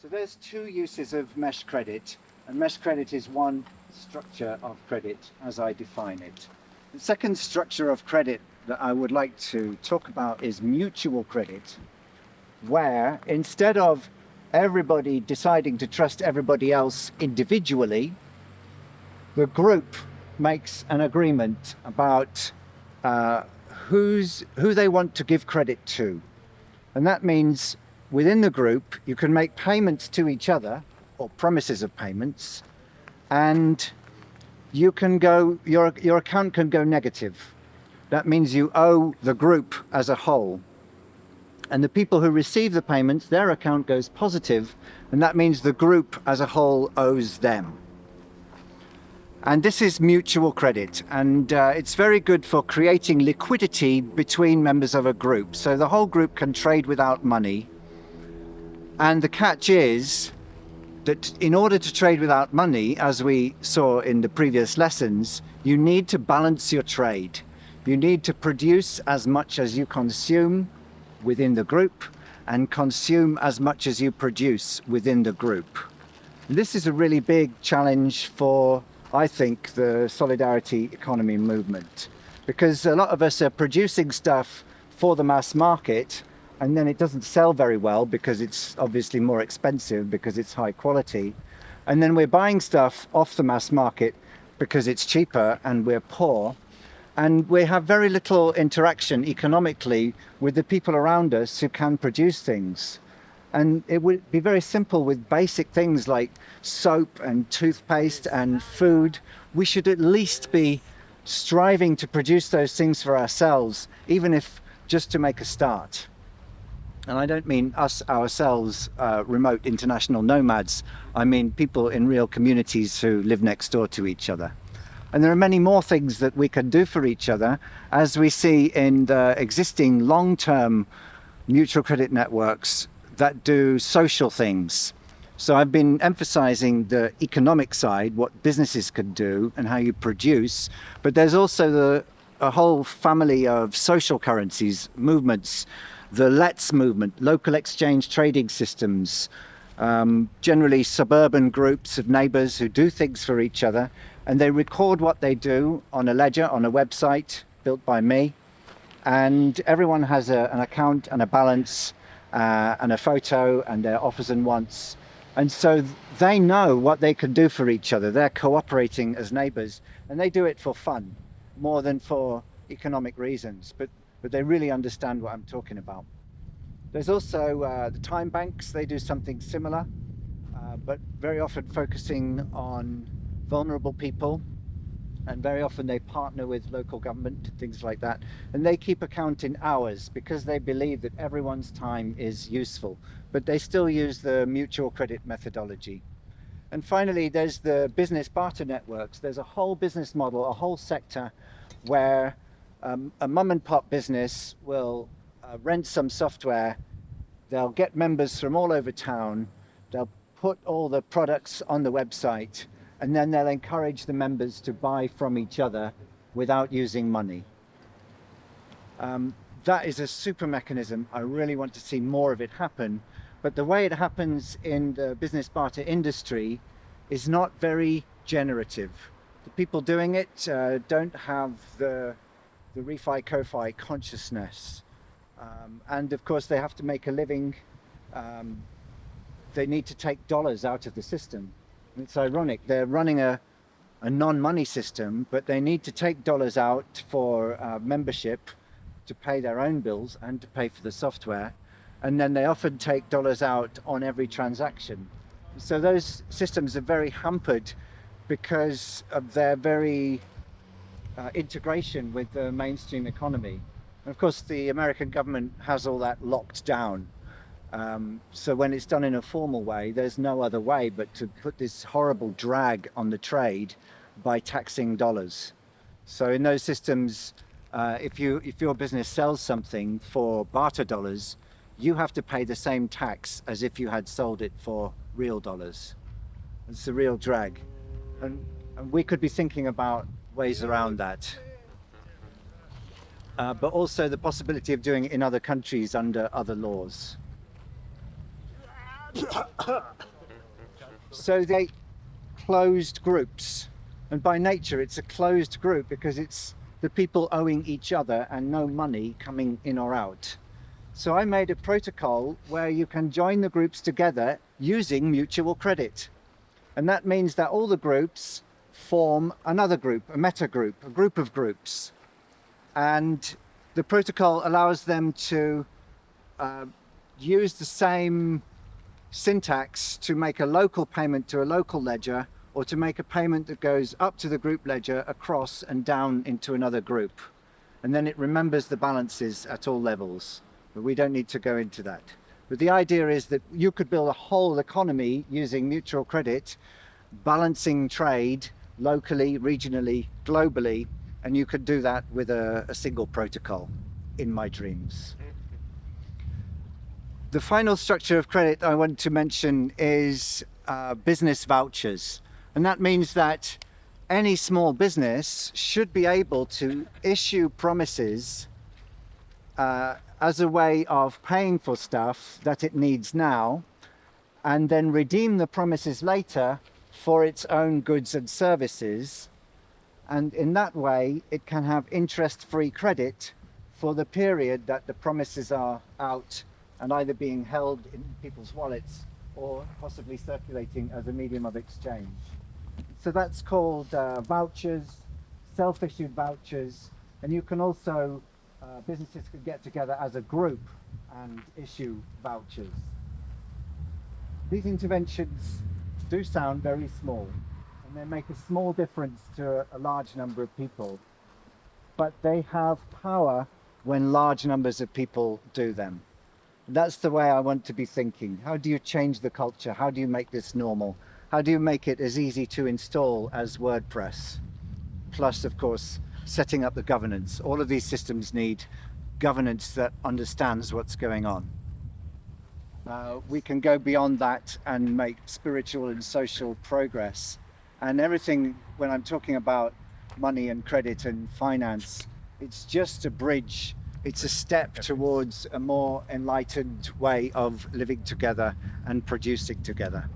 So there's two uses of mesh credit, and mesh credit is one structure of credit as I define it. The second structure of credit that I would like to talk about is mutual credit, where instead of everybody deciding to trust everybody else individually, the group makes an agreement about who they want to give credit to. And that means within the group, you can make payments to each other, or promises of payments, and you can go, your account can go negative. That means you owe the group as a whole. And the people who receive the payments, their account goes positive, and that means the group as a whole owes them. And this is mutual credit, and it's very good for creating liquidity between members of a group. So the whole group can trade without money. And the catch is that in order to trade without money, as we saw in the previous lessons, you need to balance your trade. You need to produce as much as you consume within the group and consume as much as you produce within the group. And this is a really big challenge for, I think, the solidarity economy movement, because a lot of us are producing stuff for the mass market, and then it doesn't sell very well because it's obviously more expensive because it's high quality. And then we're buying stuff off the mass market because it's cheaper and we're poor. And we have very little interaction economically with the people around us who can produce things. And it would be very simple with basic things like soap and toothpaste and food. We should at least be striving to produce those things for ourselves, even if just to make a start. And I don't mean us, ourselves, remote international nomads. I mean people in real communities who live next door to each other. And there are many more things that we can do for each other, as we see in the existing long-term mutual credit networks that do social things. So I've been emphasizing the economic side, what businesses can do and how you produce, but there's also a whole family of social currencies, movements, the Let's movement, local exchange trading systems, generally suburban groups of neighbors who do things for each other, and they record what they do on a ledger, on a website built by me, and everyone has an account and a balance and a photo and their offers and wants. And so they know what they can do for each other. They're cooperating as neighbors, and they do it for fun more than for economic reasons, but they really understand what I'm talking about. There's also the time banks. They do something similar, but very often focusing on vulnerable people, and very often they partner with local government, things like that, and they keep account in hours because they believe that everyone's time is useful, but they still use the mutual credit methodology. And finally, there's the business barter networks. There's a whole business model, a whole sector where a mom and pop business will rent some software. They'll get members from all over town. They'll put all the products on the website, and then they'll encourage the members to buy from each other without using money. That is a super mechanism. I really want to see more of it happen. But the way it happens in the business barter industry is not very generative. The people doing it don't have the refi co-fi consciousness, and of course they have to make a living. They need to take dollars out of the system. And it's ironic, they're running a non-money system, but they need to take dollars out for membership to pay their own bills and to pay for the software, and then they often take dollars out on every transaction. So those systems are very hampered because of their very integration with the mainstream economy. And of course the American government has all that locked down. So when it's done in a formal way, there's no other way but to put this horrible drag on the trade by taxing dollars. So in those systems, if your business sells something for barter dollars, you have to pay the same tax as if you had sold it for real dollars. It's a real drag. And we could be thinking about ways around that. But also the possibility of doing it in other countries under other laws. So they closed groups, and by nature it's a closed group because it's the people owing each other and no money coming in or out. So I made a protocol where you can join the groups together using mutual credit. And that means that all the groups form another group, a meta group, a group of groups. And the protocol allows them to use the same syntax to make a local payment to a local ledger, or to make a payment that goes up to the group ledger, across and down into another group. And then it remembers the balances at all levels. But we don't need to go into that. But the idea is that you could build a whole economy using mutual credit, balancing trade locally, regionally, globally, and you could do that with a single protocol in my dreams. The final structure of credit I want to mention is business vouchers. And that means that any small business should be able to issue promises as a way of paying for stuff that it needs now, and then redeem the promises later for its own goods and services. And in that way, it can have interest-free credit for the period that the promises are out and either being held in people's wallets or possibly circulating as a medium of exchange. So that's called vouchers, self-issued vouchers, and you can also, businesses can get together as a group and issue vouchers. These interventions do sound very small, and they make a small difference to a large number of people, but they have power when large numbers of people do them. That's the way I want to be thinking. How do you change the culture? How do you make this normal? How do you make it as easy to install as WordPress? Plus, of course, setting up the governance. All of these systems need governance that understands what's going on. We can go beyond that and make spiritual and social progress. And everything, when I'm talking about money and credit and finance, it's just a bridge. It's a step towards a more enlightened way of living together and producing together.